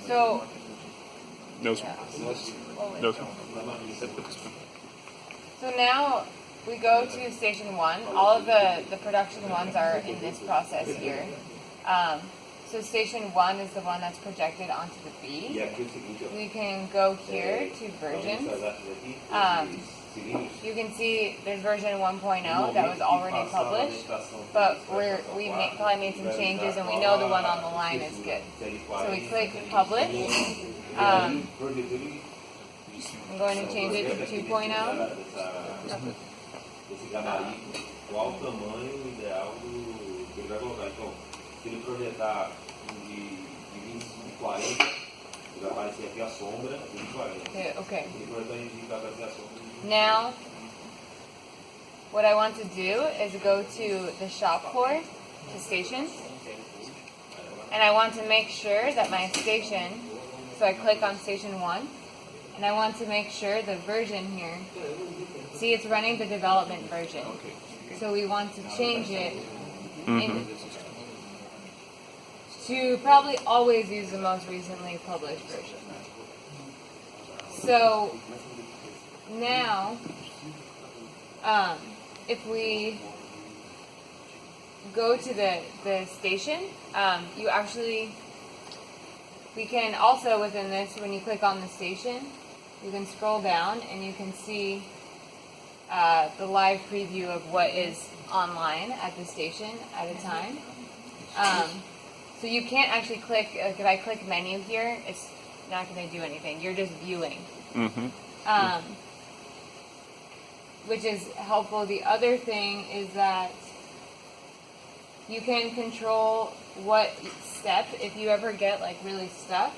So, No. so now we go to station 1. All of the production ones are in this process here. So station 1 is the one that's projected onto the B. We can go here to versions. You can see there's version 1.0 that was already published, but we probably made some changes and we know the one on the line is good. So we click publish. I'm going to change it to 2.0. Qual o tamanho ideal que ele vai colocar? Então, se ele projetar de 25 40, vai aparecer aqui a sombra de 40. Okay. Se ele projetar em vai aparecer a sombra. Now, what I want to do is go to the shop floor, to stations, and I want to make sure that my station, so I click on station 1, and I want to make sure the version here, see it's running the development version. So we want to change it to probably always use the most recently published version. So now, if we go to the station, we can also within this, when you click on the station, you can scroll down and you can see the live preview of what is online at the station at a time. So you can't actually click, if I click menu here, it's not going to do anything. You're just viewing. Which is helpful. The other thing is that you can control what step, if you ever get like really stuck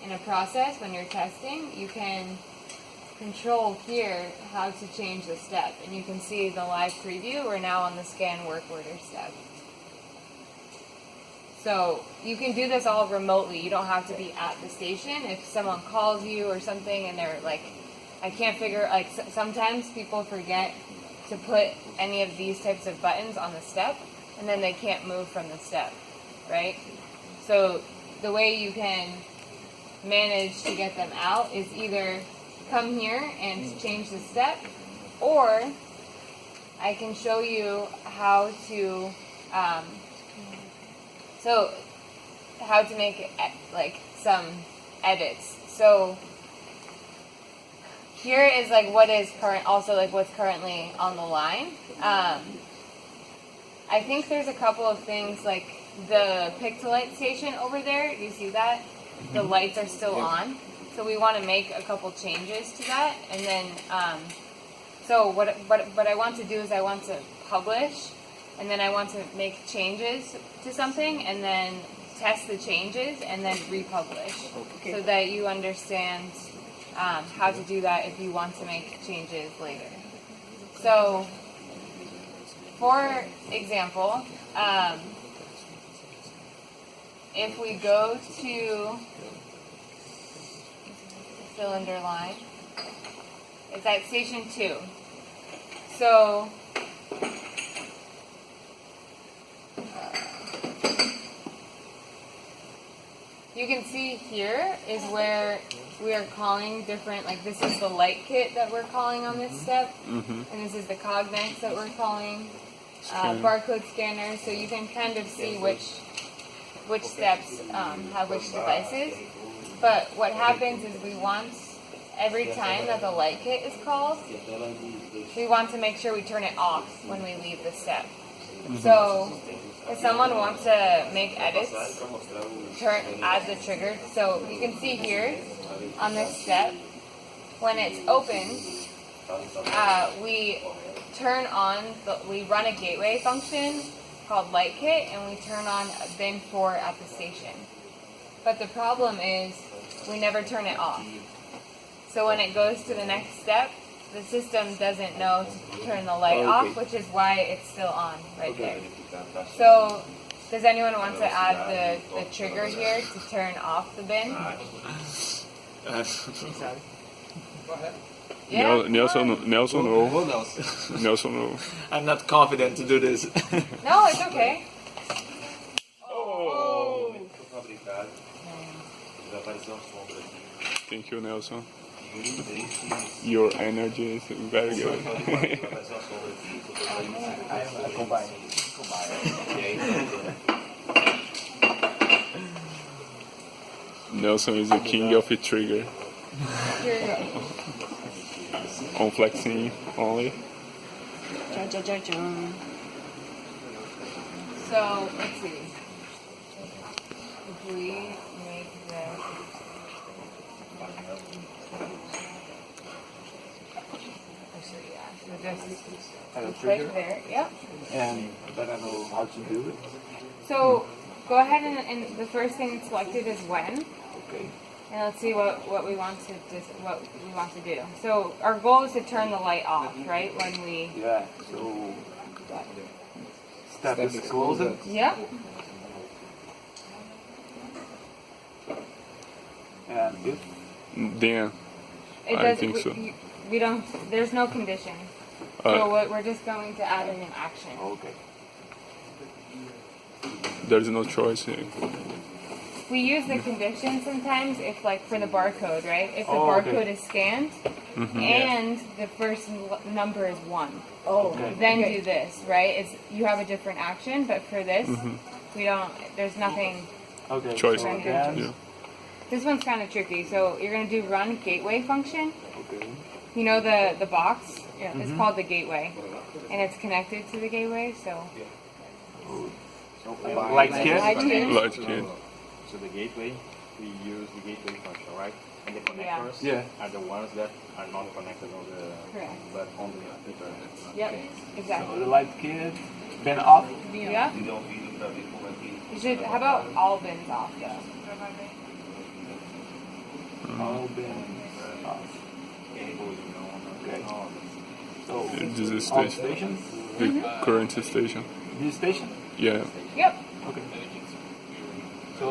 in a process when you're testing, you can control here how to change the step. And you can see the live preview, we're now on the scan work order step. So you can do this all remotely. You don't have to be at the station. If someone calls you or something and they're like, I can't figure, like sometimes people forget to put any of these types of buttons on the step and then they can't move from the step, right? So the way you can manage to get them out is either come here and change the step, or I can show you how to how to make like some edits. So here is like what is current, also like what's currently on the line. I think there's a couple of things like the Pictolite station over there. Do you see that? The lights are still on. So we want to make a couple changes to that. And then, so what I want to do is I want to publish, and then I want to make changes to something, and then test the changes, and then republish. Okay. So that you understand how to do that if you want to make changes later. So, for example, if we go to cylinder line, it's at station 2. So, you can see here is where we are calling different, like this is the light kit that we're calling on this step, and this is the cognex that we're calling, barcode scanner, so you can kind of see which steps have which devices. But what happens is we want, every time that the light kit is called, we want to make sure we turn it off when we leave the step. So if someone wants to make edits, add the trigger. So you can see here on this step, when it's open, we turn on, we run a gateway function called light kit, and we turn on bin 4 at the station. But the problem is we never turn it off. So when it goes to the next step, the system doesn't know to turn the light off, which is why it's still on right there. So does anyone want to add the trigger here to turn off the bin? Go ahead. Yeah. Nelson no. Who knows? Nelson no. I'm not confident to do this. No, it's okay. Foi fabricado. Já apareceu uma sombra aqui. Thank you, Nelson. E desde Your energy is very good. vai aparecer uma sombra aqui. Combine. E aí tá Nelson is the king of the trigger. Here you go. On flexing only. So let's see. If we make this. Actually, yeah. So just right there. Yep. And then I know how to do it. So go ahead and the first thing selected is when. Okay. And let's see what we want to do. So our goal is to turn the light off, right? When we Yeah. So step is closed. Yep. And if Then It I does. think so. We don't. There's no condition. So we're just going to add in an action. okay. there's no choice here. We use the condition sometimes if, like, for the barcode, right? If the okay. barcode is scanned and the first number is 1, Okay. then do this, right? It's you have a different action, but for this, we don't. There's nothing. Okay. Choice. So Yeah. again. Yeah. This one's kind of tricky. So you're gonna do run gateway function. Okay. You know the box? Yeah, it's called the gateway, and it's connected to the gateway. So Like here. Light kit. Light kit. So the gateway, we use the gateway function, right? And the Yeah. connectors Yeah. are the ones that are not connected on the, Correct. but on the internet. Yep, So exactly. the light kit been off. Yeah. Me deu um vídeo pra ver como é que. You should. How about all bins off though? All been off. Okay. So This is on station. station. The current station. This station. Yeah. Yep. Okay. So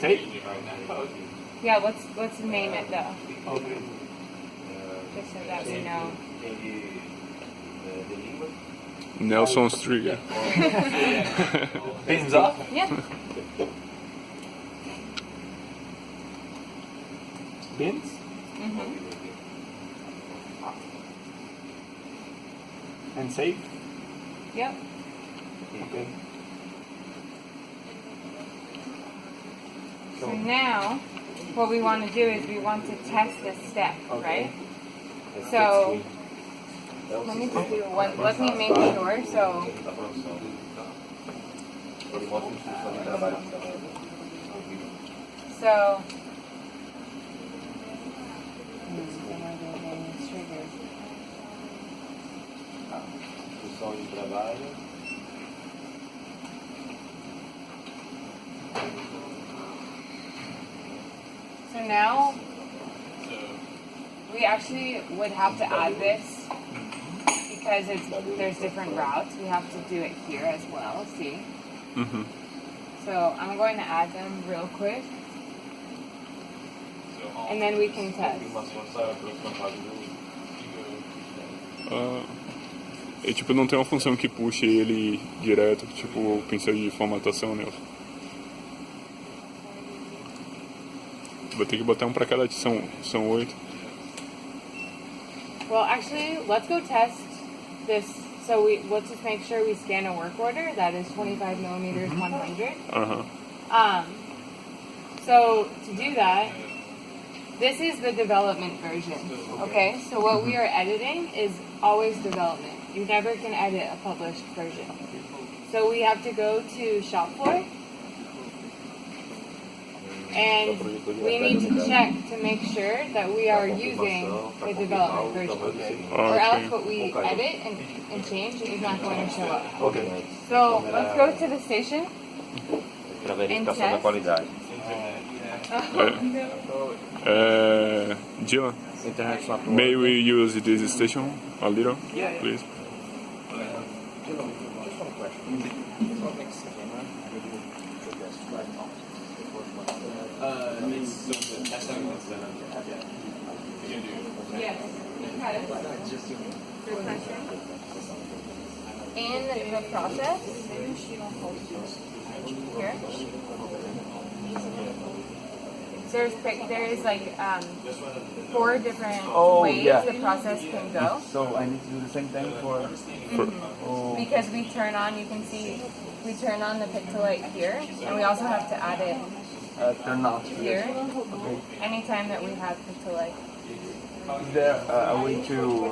save. Yeah. Let's name it though, Okay. just so that we know. Tem de língua. Nelson's trigger. Pins off. Yeah. Pins. And save. Yep. Okay. So now, what we want to do is we want to test this step, right? So let me just do one. Let me make sure. So Da produção. Ele mostra instrução de trabalho também. so. Instrução de trabalho. So now we actually would have to add this because there's different routes. We have to do it here as well. See. Mhm. So I'm going to add them real quick, and then we can test. E tipo, não tem uma função que puxe ele direto, tipo, pincel de formatação, Nelson. Vou ter que botar um pra cada, são 8. Well, actually, let's go test this. So let's just make sure we scan a work order that is 25 millimeters, 100. Aham. So to do that, this is the development version. Okay, so what we are editing is always development. You never can edit a published version. So we have to go to shop floor, and we need to check to make sure that we are using the development version. Or else what we edit and change is not going to show up. Okay. So let's go to the station. Para verificação da qualidade. Dylan, Internet só may we use this station a little, please? Yes. In the process, here, there's like 4 different ways yeah. the process can go. So I need to do the same thing for. Oh. Because we turn on, you can see, we turn on the pictolite here, and we also have to add it Turn off. here, Okay. anytime that we have pictolite. Is there a way to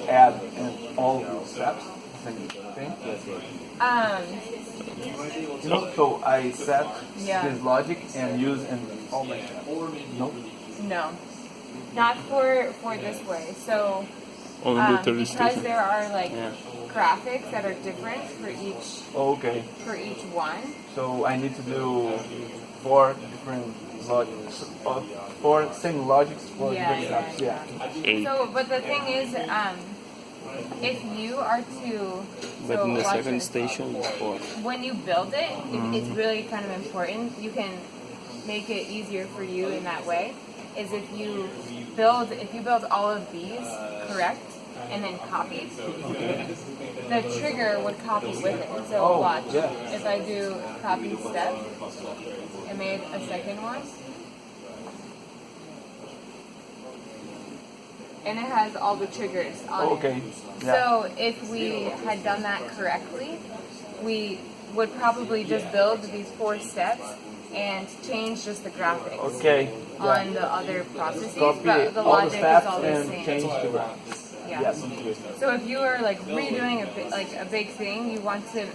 add in all the steps? Same thing? You know, so I set this logic and use in all my steps. No? No, not for this way. So Only the third because station. there are like graphics that are different for each Okay. one. So I need to do 4 different logics, 4 same logics for different steps. Yeah. 8. So, but the thing is, if you are to, But so in the watch second this. station, it's 4. When you build it, it's really kind of important. You can make it easier for you in that way. Is if you build all of these correct and then copy, the trigger would copy with it. So watch. If I do copy step, I made a second one. And it has all the triggers on it. Okay. So if we had done that correctly, we would probably just build these 4 steps and change just the graphics Okay. on the other processes, Copy but the all the logic is steps all the and same. change the graphics. Yeah. Yes. So if you were like redoing a big thing, you want to